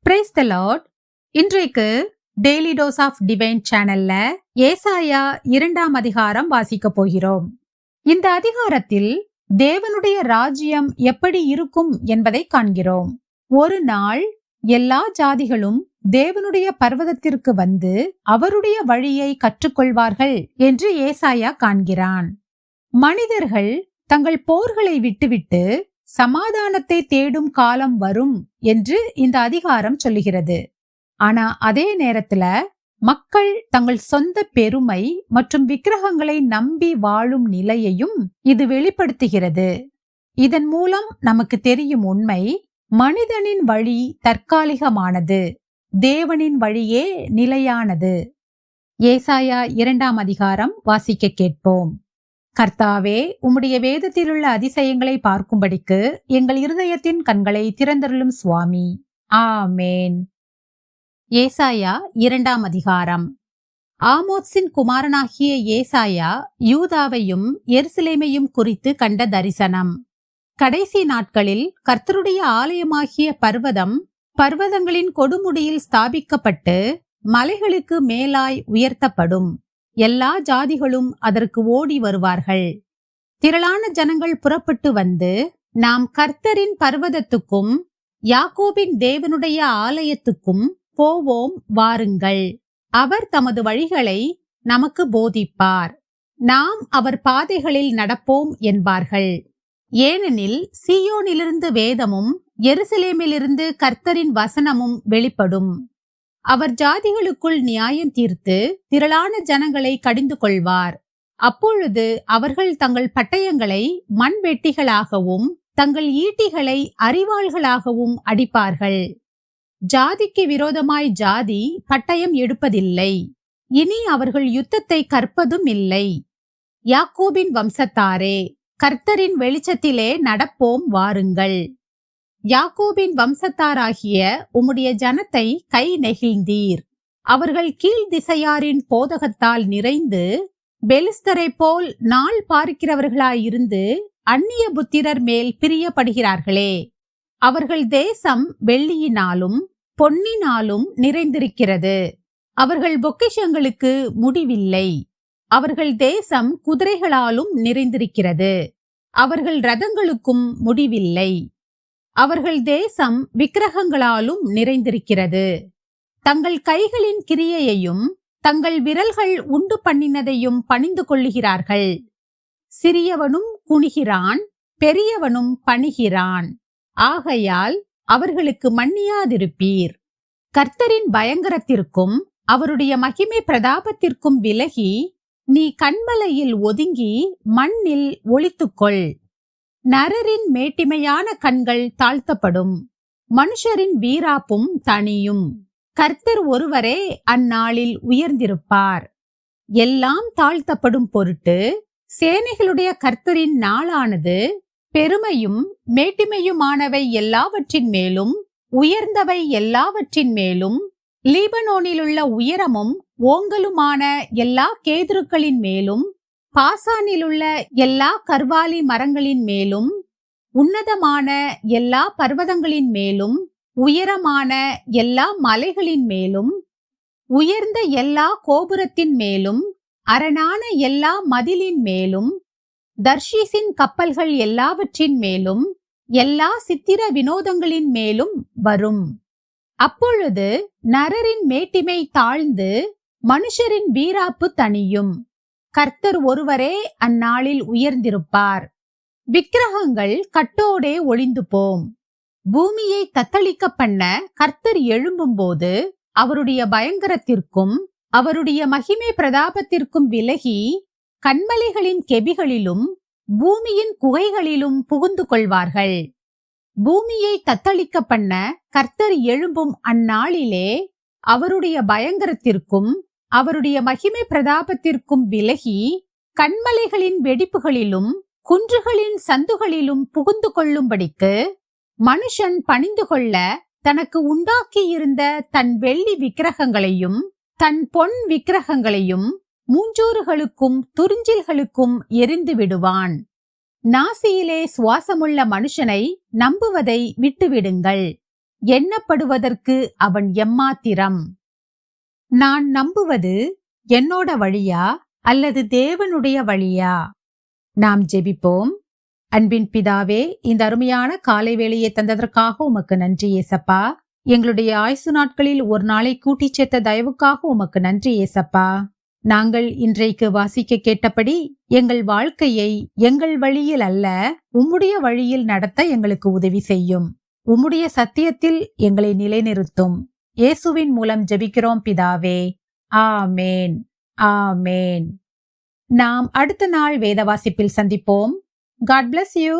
Praise the Lord. இன்றைக்கு daily dose of divine சேனல்ல ஏசாயா 2ஆம் அதிகாரம் வாசிக்க போகிறோம். இந்த அதிகாரத்தில் தேவனுடைய ராஜ்யம் எப்படி இருக்கும் என்பதை காண்கிறோம். ஒரு நாள் எல்லா ஜாதிகளும் தேவனுடைய பர்வதத்திற்கு வந்து அவருடைய வழியை கற்றுக்கொள்வார்கள் என்று ஏசாயா காண்கிறான். மனிதர்கள் தங்கள் போர்களை விட்டுவிட்டு சமாதானத்தை தேடும் காலம் வரும் என்று இந்த அதிகாரம் சொல்லுகிறது. ஆனா அதே நேரத்துல மக்கள் தங்கள் சொந்த பெருமை மற்றும் விக்கிரகங்களை நம்பி வாழும் நிலையையும் இது வெளிப்படுத்துகிறது. இதன் மூலம் நமக்கு தெரியும் உண்மை, மனிதனின் வழி தற்காலிகமானது, தேவனின் வழியே நிலையானது. ஏசாயா 2ஆம் அதிகாரம் வாசிக்க கேட்போம். கர்த்தாவே, உம்முடைய வேதத்திலுள்ள அதிசயங்களை பார்க்கும்படிக்கு எங்கள் இருதயத்தின் கண்களை திறந்தருளும் சுவாமி. ஆமேன். ஏசாயா 2ஆம் அதிகாரம். ஆமோத்சின் குமாரனாகிய ஏசாயா யூதாவையும் எருசலேமையும் குறித்து கண்ட தரிசனம். கடைசி நாட்களில் கர்த்தருடைய ஆலயமாகிய பர்வதம் பர்வதங்களின் கொடுமுடியில் ஸ்தாபிக்கப்பட்டு மலைகளுக்கு மேலாய் உயர்த்தப்படும். எல்லா ஜாதிகளும் அதற்கு ஓடி வருவார்கள். திரளான ஜனங்கள் புறப்பட்டு வந்து, நாம் கர்த்தரின் பர்வதத்துக்கும் யாக்கோபின் தேவனுடைய ஆலயத்துக்கும் போவோம் வாருங்கள். அவர் தமது வழிகளை நமக்கு போதிப்பார், நாம் அவர் பாதைகளில் நடப்போம் என்பார்கள். ஏனெனில் சீயோனிலிருந்து வேதமும் எருசலேமிலிருந்து கர்த்தரின் வசனமும் வெளிப்படும். அவர் ஜாதிகளுக்குள் நியாயம் தீர்த்து திரளான ஜனங்களை கடிந்து கொள்வார். அப்பொழுது அவர்கள் தங்கள் பட்டயங்களை மண்வெட்டிகளாகவும் தங்கள் ஈட்டிகளை அரிவாள்களாகவும் அடிப்பார்கள். ஜாதிக்கு விரோதமாய் ஜாதி பட்டயம் எடுப்பதில்லை, இனி அவர்கள் யுத்தத்தை கற்பதும் இல்லை. யாக்கோபின் வம்சத்தாரே, கர்த்தரின் வெளிச்சத்திலே நடப்போம் வாருங்கள். யாக்கோபின் வம்சத்தாராகிய உம்முடைய ஜனத்தை கை நெகிழ்ந்தீர். அவர்கள் கீழ் திசையாரின் போதகத்தால் நிறைந்து பெலிஸ்தரை போல் நாள் பார்க்கிறவர்களாயிருந்து அந்நிய புத்திரர் மேல் பிரியப்படுகிறார்களே. அவர்கள் தேசம் வெள்ளியினாலும் பொன்னினாலும் நிறைந்திருக்கிறது. அவர்கள் பொக்கிஷங்களுக்கு முடிவில்லை. அவர்கள் தேசம் குதிரைகளாலும் நிறைந்திருக்கிறது. அவர்கள் ரதங்களுக்கும் முடிவில்லை. அவர்கள் தேசம் விக்கிரகங்களாலும் நிறைந்திருக்கிறது. தங்கள் கைகளின் கிரியையையும் தங்கள் விரல்கள் உண்டு பண்ணினதையும் பணிந்து கொள்ளுகிறார்கள். சிறியவனும் குனிகிறான், பெரியவனும் பணிகிறான். ஆகையால் அவர்களுக்கு மன்னியாதிருப்பீர். கர்த்தரின் பயங்கரத்திற்கும் அவருடைய மகிமை பிரதாபத்திற்கும் விலகி நீ கன்மலையில் ஒதுங்கி மண்ணில் ஒளித்துக்கொள். நரரின் மேட்டிமையான கண்கள் தாழ்த்தப்படும், மனுஷரின் வீராப்பும் தனியும். கர்த்தர் ஒருவரே அந்நாளில் உயர்ந்திருப்பார். எல்லாம் தாழ்த்தப்படும் பொருட்டு சேனைகளுடைய கர்த்தரின் நாளானது பெருமையும் மேட்டிமையுமானவை எல்லாவற்றின் மேலும் உயர்ந்தவை எல்லாவற்றின் மேலும் லீபனோனிலுள்ள உயரமும் ஓங்கலுமான எல்லா கேதுருக்களின் மேலும் பாசானிலுள்ள எல்லா கர்வாலி மரங்களின் மேலும் உன்னதமான எல்லா பர்வதங்களின் மேலும் உயரமான எல்லா மலைகளின் மேலும் உயர்ந்த எல்லா கோபுரத்தின் மேலும் அரணான எல்லா மதிலின் மேலும் தர்ஷீசின் கப்பல்கள் எல்லாவற்றின் மேலும் எல்லா சித்திர வினோதங்களின் மேலும் வரும். அப்பொழுது நரரின் மேட்டிமை தாழ்ந்து மனுஷரின் வீராப்பு தனியும். கர்த்தர் ஒருவரே அந்நாளில் உயர்ந்திருப்பார். விக்கிரகங்கள் கட்டோடே ஒளிந்து போம். பூமியை தத்தளிக்க பண்ண கர்த்தர் எழும்பும்போது அவருடைய பயங்கரத்திற்கும் அவருடைய மகிமை பிரதாபத்திற்கும் விலகி கன்மலைகளின் கெபிகளிலும் பூமியின் குகைகளிலும் புகுந்து கொள்வார்கள். பூமியை தத்தளிக்க பண்ண கர்த்தர் எழும்பும் அந்நாளிலே அவருடைய பயங்கரத்திற்கும் அவருடைய மகிமை பிரதாபத்திற்கும் விலகி கன்மலைகளின் வெடிப்புகளிலும் குன்றுகளின் சந்துகளிலும் புகுந்து கொள்ளும்படிக்கு மனுஷன் பணிந்து கொள்ள தனக்கு உண்டாக்கியிருந்த தன் வெள்ளி விக்கிரகங்களையும் தன் பொன் விக்கிரகங்களையும் மூஞ்சூறுகளுக்கும் துறிஞ்சில்களுக்கும் எரிந்து விடுவான். நாசியிலே சுவாசமுள்ள மனுஷனை நம்புவதை விட்டுவிடுங்கள். எண்ணப்படுவதற்கு அவன் எம்மாத்திரம். நான் நம்புவது என்னோட வழியா அல்லது தேவனுடைய வழியா? நாம் ஜெபிப்போம். அன்பின் பிதாவே, இந்த அருமையான காலை வேளையை தந்ததற்காக உமக்கு நன்றி ஏசப்பா. எங்களுடைய ஆயுசு நாட்களில் ஒரு நாளை கூட்டிச் சேர்த்த தயவுக்காக உமக்கு நன்றி ஏசப்பா. நாங்கள் இன்றைக்கு வாசிக்க கேட்டபடி எங்கள் வாழ்க்கையை எங்கள் வழியில் அல்ல, உம்முடைய வழியில் நடத்த எங்களுக்கு உதவி செய்யும். உம்முடைய சத்தியத்தில் எங்களை நிலைநிறுத்தும். இயேசுவின் மூலம் ஜெபிக்கிறோம் பிதாவே. ஆமேன், ஆமேன். நாம் அடுத்த நாள் வேத வாசிப்பில் சந்திப்போம். God bless you.